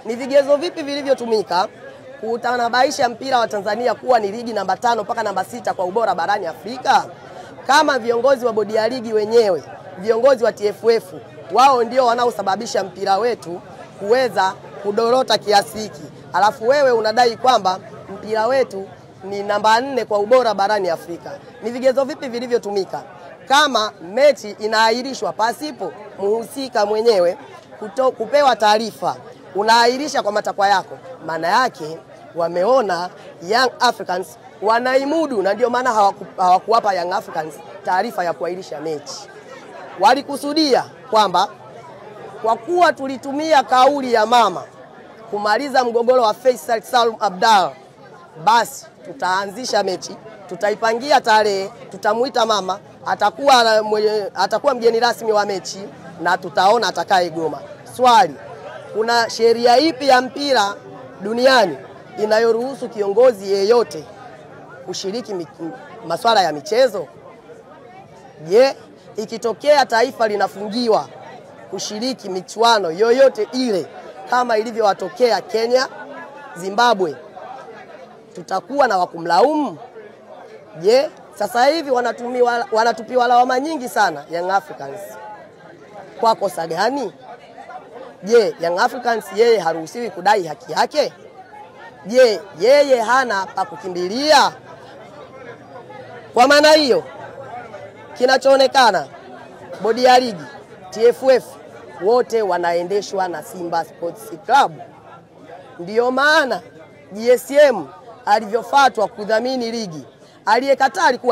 Ni vigezo vipi vilivyotumika kutanabaisha mpira wa Tanzania kuwa ni ligi namba 5 mpaka namba 6 kwa ubora barani Afrika? Kama viongozi wa bodi ya ligi wenyewe, viongozi wa TFF, wao ndio wanaosababisha mpira wetu kuweza kudorota kiasi hiki. Alafu wewe unadai kwamba mpira wetu ni namba 4 kwa ubora barani Afrika. Ni vigezo vipi vilivyotumika? Kama mechi inaahirishwa pasipo muhusika mwenyewe kupewa taarifa, unaahirisha kwa matakwa yako, maana yake wameona Young Africans wanaimudu, na ndio maana hawakuwapa Young Africans taarifa ya kuahirisha mechi. Walikusudia kwamba kwa kuwa tulitumia kauli ya mama kumaliza mgogoro wa Faisal Salum Abdalla, basi tutaanzisha mechi, tutaipangia tarehe, tutamuita mama, atakuwa mgeni rasmi wa mechi na tutaona atakaye goma. Swali, kuna sheria ipi ya mpira duniani inayoruhusu kiongozi yeyote kushiriki masuala ya michezo? Je, ikitokea taifa linafungiwa kushiriki michuano yoyote ile kama ilivyowatokea Kenya, Zimbabwe, tutakuwa na wakumlaumu? Je, sasa hivi wanatupiwa lawama nyingi sana Young Africans. Kwa kosa gani? Je, Young Africans yeye haruhusiwi kudai haki yake? Je, yeye hana pa kukimbilia? Kwa maana hiyo, kinachoonekana bodi ya ligi, TFF, wote wanaendeshwa na Simba Sports Club. Ndiyo maana GSM alivyofuatwa kudhamini ligi, aliyekataa alikuwa